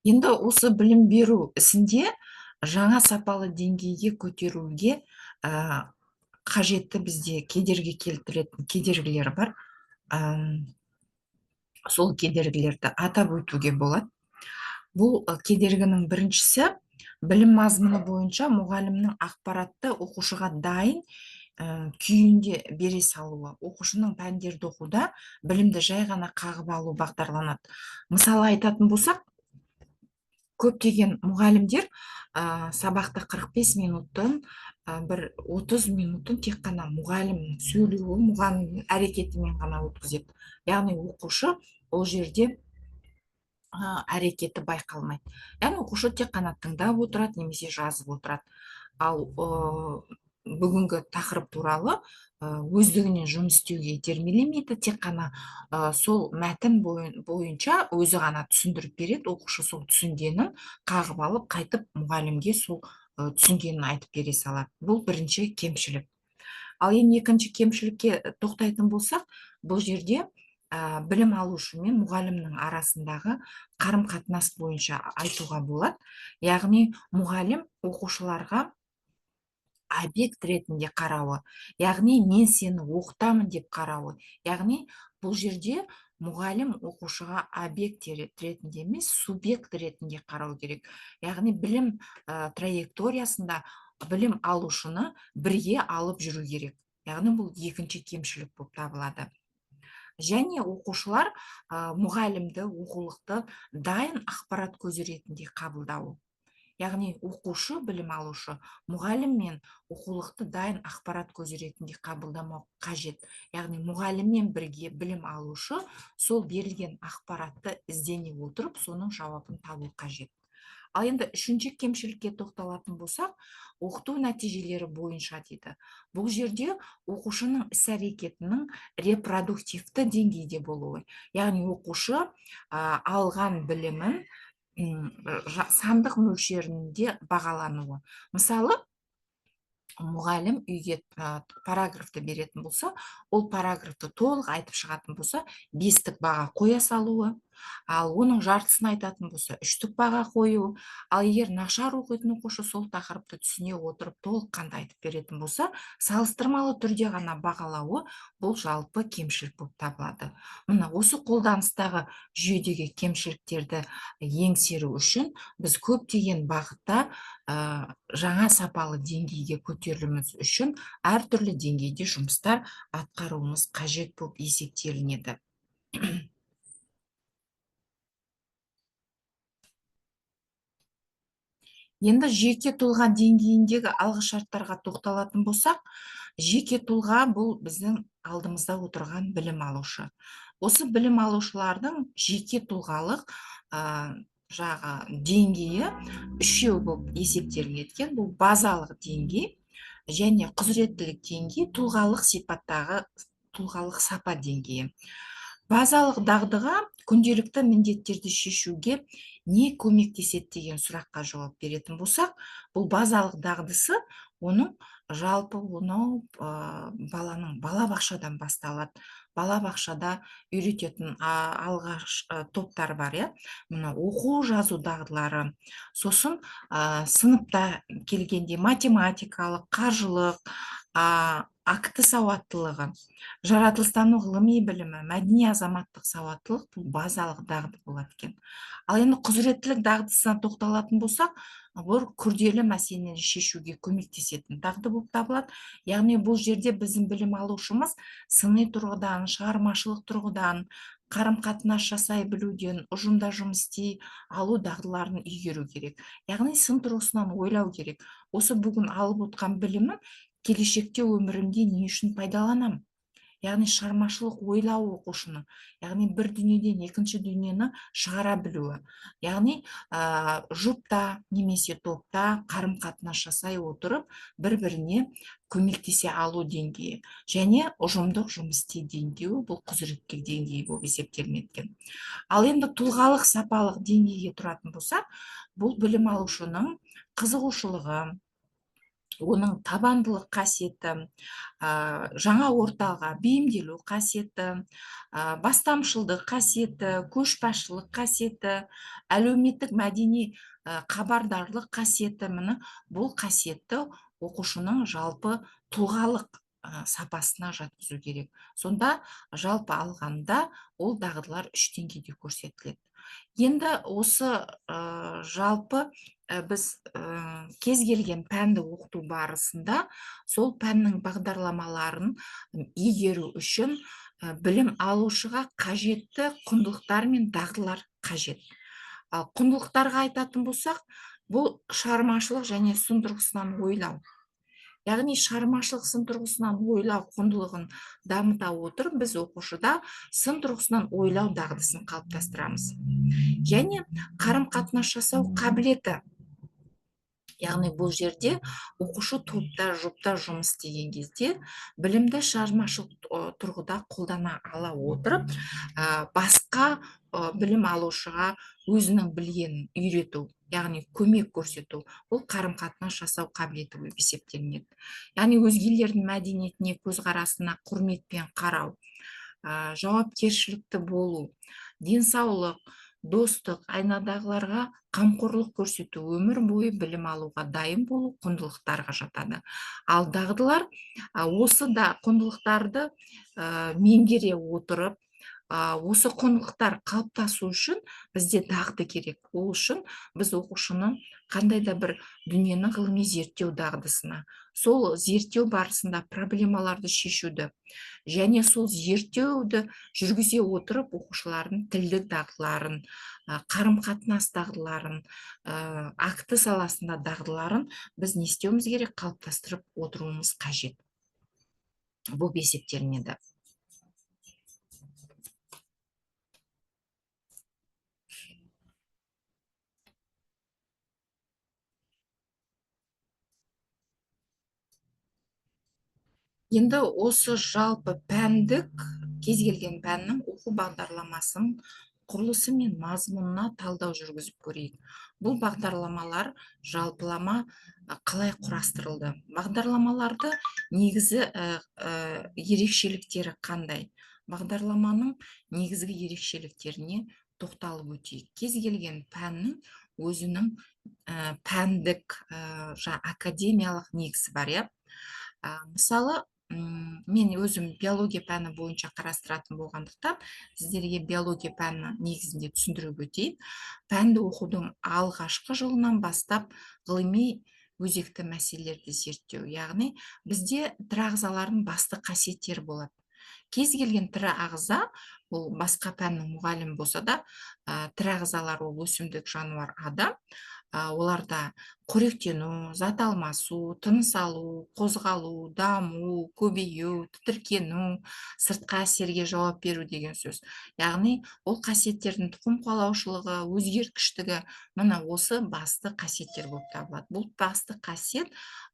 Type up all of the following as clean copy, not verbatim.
Енді осы білім беру ісінде жаңа сапалы деңгейге көтеруге ә, қажетті бізде кедергі келтіретін кедергілер бар. Сол кедергілерді атап өтуге болады. Бұл кедергінің біріншісі білім мазмұны бойынша мұғалімнің ақпаратты оқушыға дайын күйінде бере салуы. Оқушының пәндерді оқуда білімді жай ғана қағып алу бағдарланады. Мысалы айтатын болсақ, көптеген мұғалімдер сабақты 45 минуттан бір 30 минуттын тек қана мұғалімнің сөйлеуі, мұғалімнің әрекетімен ғана өткізеді. Яғни оқушы ол жерде әрекеті байқалмайды. Яғни оқушы тек қана тыңдап отырады немесе жазып отырады. Ал бүгінгі тақырып туралы өздігінен жұмыс істеуге итермелемейді, тек қана сол мәтін бойынша өзі ғана түсіндіріп береді. Оқушы сол түсінгенін қағып алып, қайтып мұғалімге сол түсінгенін айтып бере салады. Бұл бірінші кемшілік. Ал енді екінші кемшілікке тоқтайтын болсақ, бұл жерде білім алушы мен мұғалімнің арасындағы қарым-қатынас бойынша айтуға болады. Яғни мұғалім оқушыларға объект ретінде қарауы, яғни мен сені оқытамын деп қарауы. Яғни бұл жерде мұғалім оқушыға объект ретінде емес, субъект ретінде қарау керек. Яғни білім траекториясында білім алушыны бірге алып жүру керек. Яғни бұл екінші кемшілік болып табылады. Және оқушылар мұғалімді, оқулықты дайын ақпарат көзі ретінде қабылдауы. Яғни оқушы, білім алушы, мұғалім мен оқулықты дайын ақпарат көзі ретінде қабылдамау қажет. Яғни мұғаліммен бірге білім алушы сол берілген ақпаратты іздене отырып, соның жауабын табу қажет. Ал енді үшінші кемшілікке тоқталатын болсақ, оқыту нәтижелері бойынша дейді. Бұл жерде оқушының іс-әрекетінің репродуктивті деңгейде болуы. Яғни оқушы алған білімін сандық мөлшерінде бағалануы. Мысалы, мұғалім үйге параграфты беретін болса, ол параграфты толық айтып шығатын болса, 5-тік баға қоя салуы, ал оның жартысын айтатын болса, 3-тік баға қою. Ал егер нашар оқитын оқушы сол тақырыпты түсіне отырып толыққанды айтып беретін болса, салыстырмалы түрде ғана бағалауы бұл жалпы кемшілік болып табылады. Мына осы қолданыстағы жүйедегі кемшіліктерді еңсеру үшін біз көптеген бағытта жаңа сапалы деңгейге көтерілуіміз үшін әртүрлі деңгейде жұмыстар атқаруымыз қажет болып есептелінеді. Енді жеке тұлға деңгейіндегі алғышарттарға тоқталатын болсақ, жеке тұлға бұл біздің алдымызда отырған білім алушы. Осы білім алушылардың жеке тұлғалық деңгейі үшеу болып есептелінген. Бұл базалық деңгей және құзыреттілік деңгей, тұлғалық сипаттағы тұлғалық сапа деңгейі. Базалық дағдыға күнделікті міндеттерді шешуге не көмектеседі деген сұраққа жауап беретін болсақ, бұл базалық дағдысы оның жалпы баланың балабақшадан басталады. Балабақшада үйрететін алғаш топтар бар, мына оқу жазу дағдылары, сосын сыныпта келгенде математикалық, қаржылық, акті сауаттылығы, жаратылыстану ғылыми білімі, мәдени азаматтық сауаттылық бұл базалық дағды болады екен. Ал енді құзыреттілік дағдысына тоқталатын болсақ, бұл күрделі мәселені шешуге көмектесетін дағды болып табылады. Яғни бұл жерде біздің білім алушымыз сыни тұрғыдан, шығармашылық тұрғыдан, қарым-қатынас жасай білуден, ұжымда жұмыс істей алу дағдыларын игеру керек. Яғни сын тұрғысынан ойлау керек. Осы бүгін алып отқан білімі келешекте өмірімде не үшін пайдаланамын? Яғни шығармашылық ойлау оқушының, яғни бір дүниеден екінші дүниені шығара білуі. Яғни жұпта немесе топта қарым-қатынас жасай отырып, бір-біріне көмектесе алу деңгейі және ұжымдық жұмыс істеу деңгейі бұл құзыреттілік деңгейі болып есептелінеді. Ал енді тұлғалық сапалық деңгейге тұратын болсақ, бұл білім алушының қызығушылығы, оның табандылық қасиеті, жаңа ортаға бейімделу қасиеті, бастамшылдық қасиеті, көшбасшылық қасиеті, әлеуметтік мәдени хабардарлық қасиеті, міне бұл қасиетті оқушының жалпы тұлғалық сапасына жатқызу керек. Сонда жалпы алғанда ол дағдылар 3 деңгейде көрсетіледі. Енді осы жалпы біз кез келген пәнді оқыту барысында сол пәннің бағдарламаларын игеру үшін білім алушыға қажетті құндылықтар мен дағдылар қажет. Ал құндылықтарға айтатын болсақ, бұл шығармашылық және сын тұрғысынан ойлау. Яғни шығармашылық сын тұрғысынан ойлау құндылығын дамыта отырып, біз оқушыда сын тұрғысынан ойлау дағдысын қалыптастырамыз. Және қарым-қатынас жасау қабілеті. Яғни бұл жерде оқушы топта, жұпта жұмыс істеген кезде білімді шығармашылық тұрғыда қолдана ала отырып, басқа білім алушыға өзінің білгенін үйрету, яғни көмек көрсету, бұл қарым-қатынас жасау қабілеті болып есептелінеді. Яғни өзгелердің мәдениетіне, көзқарасына құрметпен қарау, жауапкершілікті болу, денсаулық, достық, айнадағыларға қамқорлық көрсету, өмір бойы білім алуға дайын болу құндылықтарға жатады. Ал дағдылар осы да құндылықтарды меңгере отырып, осы құндылықтар қалыптасу үшін бізде дағды керек. Ол үшін біз оқушының қандай да бір дүниені ғылыми зерттеу дағдысына, сол зерттеу барысында проблемаларды шешуді және сол зерттеуді жүргізе отырып оқушылардың тілдік дағдыларын, қарым-қатынас дағдыларын, акты саласында дағдыларын біз не істеуіміз керек? Қалыптастырып отыруымыз қажет. Бұл есептелінеді. Енді осы жалпы пәндік, кез келген пәннің оқу бағдарламасын құрылысы мен мазмұнына талдау жүргізіп көрейік. Бұл бағдарламалар жалпылама қалай құрастырылды? Бағдарламаларды негізі ерекшеліктері қандай? Бағдарламаның негізгі ерекшеліктеріне тоқталып өтейік. Кез келген пәннің өзінің пәндік академиялық негізі бар, иә? Мысалы, мен өзім биология пәні бойынша қарастыратын болғандықтан, сіздерге биология пәні негізінде түсіндіріп өтейін. Пәнді оқудың алғашқы жылынан бастап ғылыми өзекті мәселелерді зерттеу. Яғни, бізде тірі ағзалардың басты қасиеттері болады. Кез келген тірі ағза, ол басқа пәннің мұғалімі болса да, тірі ағзалар ол өсімдік, жануар, адам, оларда қоректену, зат алмасу, тыныс алу, қозғалу, даму, көбею, тітіркену, сыртқы әсерге жауап беру деген сөз. Яғни, ол қасиеттердің тұқым қуалаушылығы, өзгерткіштігі, міне осы басты қасиеттер болып табылады. Бұл басты қасиет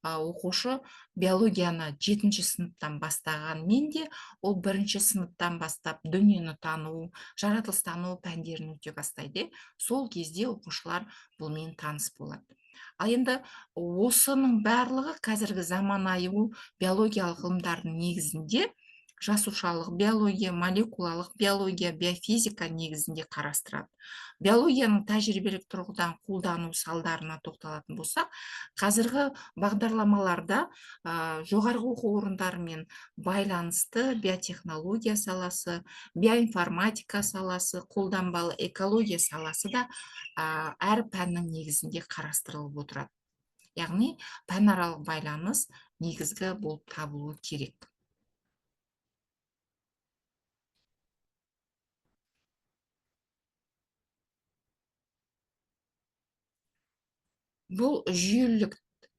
оқушы биологияны 7-ші сыныптан бастағанмен де, ол 1-ші сыныптан бастап дүниені тану, жаратылыстану пәндерін өте бастайды. Сол кезде оқушылар бұлмен таныс болады. Ал енді осының барлығы қазіргі заманауи биологиялық ғылымдардың негізінде жасушалық биология, молекулалық биология, биофизика негізінде қарастырады. Биологияның тәжірибелік тұрғыдан қолдану салдарына тоқталатын болсақ, қазіргі бағдарламаларда жоғарғы оқу орындарымен байланысты биотехнология саласы, биоинформатика саласы, қолданбалы экология саласы да әр пәннің негізінде қарастырылып отырады. Яғни, пәнаралық байланыс негізгі болып табылуы керек. Бұл жүйелілік,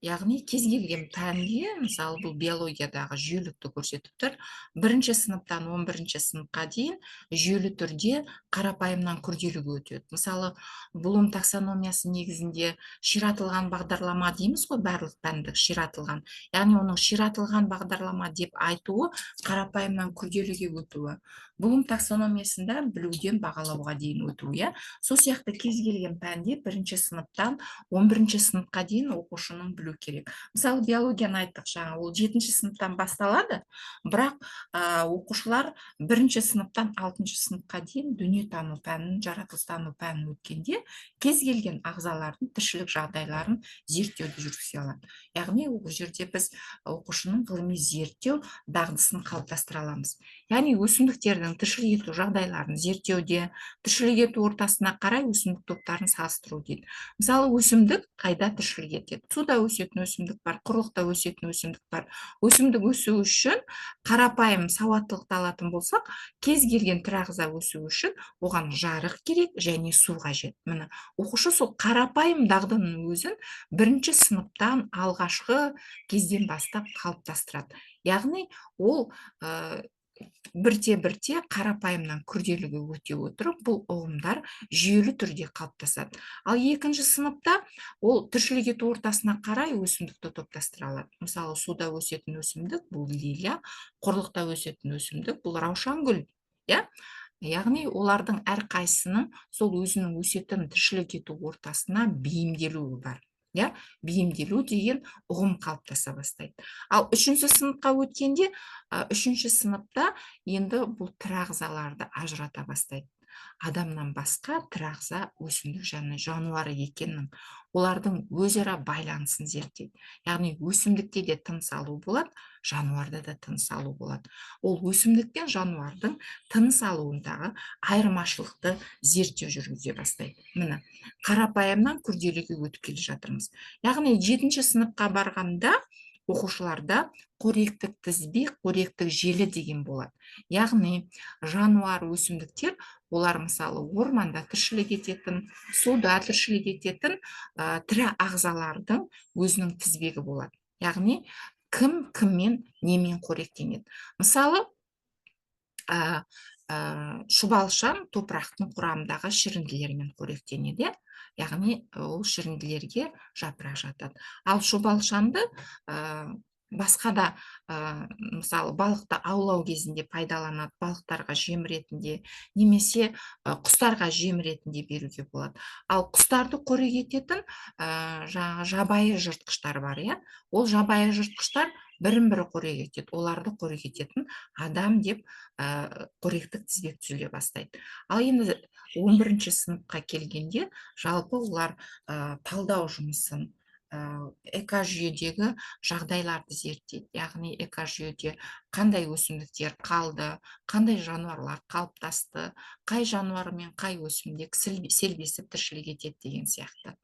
яғни кез келген пәнге, мысалы бұл биологиядағы жүйелікті көрсетіп тұр. 1-ші сыныптан 11-ші сыныпқа дейін жүйелі түрде қарапайымнан күрделіге өтеді. Мысалы, Блум таксономиясы негізінде ширатылған бағдарлама дейміз ғой, барлық пәндік ширатылған. Яғни оның ширатылған бағдарлама деп айтуы қарапайымнан күрделіге өтуі. Блум таксономиясында білуден бағалауға дейін өтуі. Сол сияқты кез келген пәнде 1-ші сыныптан 11-ші сыныпқа дейін оқушының білу білу керек. Мысалы, биологияны айттық жаңа, ол 7-ші сыныптан басталады, бірақ оқушылар 1-ші сыныптан 6-ші сыныпқа дейін дүниетану пәнін, жаратылыстану пәнін өткенде кез келген ағзалардың тіршілік жағдайларын зерттеуді жүргізе алады. Яғни ол жерде біз оқушының ғылыми зерттеу дағдысын қалыптастыра аламыз. Яғни өсімдіктердің тіршілік ету жағдайларын зерттеуде, тіршілік ету ортасына қарай өсімдік топтарын салыстыру дейді. Мысалы, өсімдік қайда тіршілік етеді? Суда өсетін өсімдік бар, құрлықта өсетін өсімдік бар. Өсімдік өсу үшін қарапайым сауаттылықты алатын болсақ, кез келген тірі ағза өсу үшін оған жарық керек және су қажет. Міне, оқушы сол қарапайым дағдының өзін 1-ші сыныптан алғашқы кезден бастап қалыптастырады. Яғни ол бірте-бірте қарапайымнан күрделіге өте отырып, бұл ұғымдар жүйелі түрде қалыптасады. Ал 2-ші сыныпта ол тіршілік ету ортасына қарай өсімдікті топтастыра алады. Мысалы, суда өсетін өсімдік бұл лилия, құрлықта өсетін өсімдік бұл раушан гүл. Яғни олардың әрқайсының сол өзінің өсетін тіршілік ету ортасына бейімделуі бар. Бейімделу деген ұғым қалыптаса бастайды. Ал 3-ші сыныпқа өткенде, 3-ші сыныпта енді бұл тірі ағзаларды ажырата бастайды. Адамнан басқа тірі ағза өсімдік және жануары екенін, олардың өзара байланысын зерттейді. Яғни өсімдікте де тыныс алу болады, жануарда да тыныс алу болады. Ол өсімдік пен жануардың тыныс алуындағы айырмашылықты зерттеу жүргізе бастайды. Міне, қарапайымнан күрделіге өтіп келе жатырмыз. Яғни 7-ші сыныпқа барғанда оқушыларда қоректік тізбе, қоректік желі деген болады. Яғни жануар өсімдіктер, олар мысалы орманда тіршілік ететін, суда тіршілік ететін тірі ағзалардың өзінің тізбегі болады. Яғни кім кіммен немен қоректенеді. Мысалы, шұбалшан топырақтың құрамындағы шірінділермен қоректенеді. Яғни ол шірінділерге жапырақ жатады. Ал шұбалшанды басқа да, мысалы, балықты аулау кезінде пайдаланады, балықтарға жем ретінде, немесе құстарға жем ретінде беруге болады. Ал құстарды қорек ететін жабайы жыртқыштар бар. Ол жабайы жыртқыштар бірін-бірі қорек етеді. Оларды қорек ететін адам деп қоректік тізбек түзіле бастайды. Ал енді 11-ші сыныпқа келгенде, жалпы олар талдау жұмысын, экожүйедегі жағдайларды зерттейді. Яғни экожүйеде қандай өсімдіктер қалды, қандай жануарлар қалыптасты, қай жануар мен қай өсімдік селбесіп тіршілік етеді деген сияқты.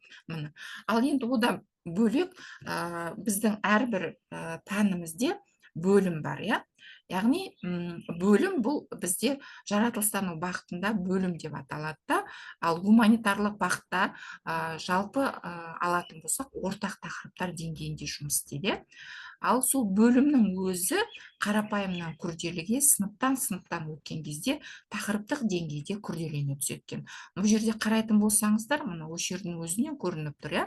Ал енді одан бөлек біздің әрбір пәнімізде бөлім бар. Яғни бөлім бұл бізде жаратылыстану бағытында бөлім деп аталады. Ал гуманитарлық бағытта жалпы алатын болсақ, ортақ тақырыптар деңгейінде жұмыс істейді. Ал сол бөлімнің өзі қарапайымнан күрделіге сыныптан өткен кезде тақырыптық деңгейде күрделене түседі. Бұл жерде қарайтын болсаңыздар, мына осы жердің өзінен көрініп тұр.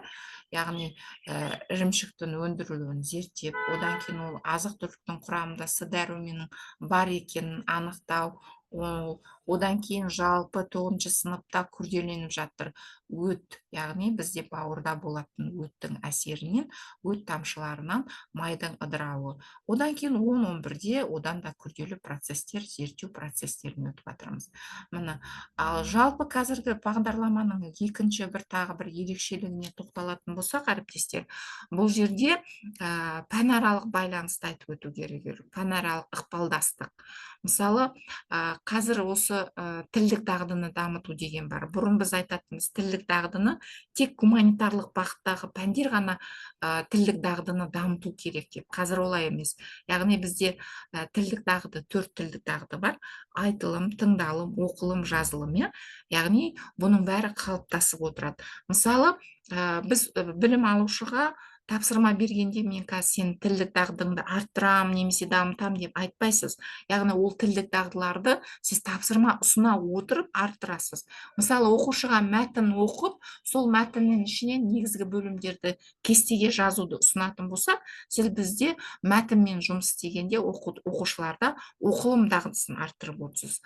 Яғни ірімшіктің өндірілуін зерттеп, одан кейін ол азық-түліктің құрамында с дәруменің бар екенін анықтау, одан кейін жалпы 9-ші сыныпта күрделеніп жатыр өт, яғни бізде бауырда болатын өттің әсерінен, өт тамшыларынан майдың ыдырауы. Одан кейін 10-11-де одан да күрделі процестер, зерттеу процестерін өтіп жатырмыз. Ал жалпы қазіргі бағдарламаның екінші тағы бір ерекшелігіне тоқталатын болсақ, әріптестер, бұл жерде пәнаралық байланысты айтып өту керек, пәнаралық ықпалдастық. Мысалы, қазір осы тілдік дағдыны дамыту деген бар. Бұрын біз айтатынбыз, тілдік дағдыны тек гуманитарлық бағыттағы пәндер ғана тілдік дағдыны дамыту керек деп. Қазір олай емес. Яғни бізде тілдік дағды, 4 тілдік дағды бар. Айтылым, тыңдалым, оқылым, жазылым. Яғни бұның бәрі қалыптасып отырады. Мысалы, біз білім алушыға тапсырма бергенде, мен қазір сен тілдік дағдыңды арттырам, немесе дамытам деп айтпайсыз. Яғни ол тілдік дағдыларды сіз тапсырма ұсына отырып арттырасыз. Мысалы, оқушыға мәтін оқып, сол мәтіннің ішінен негізгі бөлімдерді кестеге жазуды ұсынатын болса, сіз бізде мәтінмен жұмыс істегенде оқушыларда оқылым дағдысын арттырып отырсыз.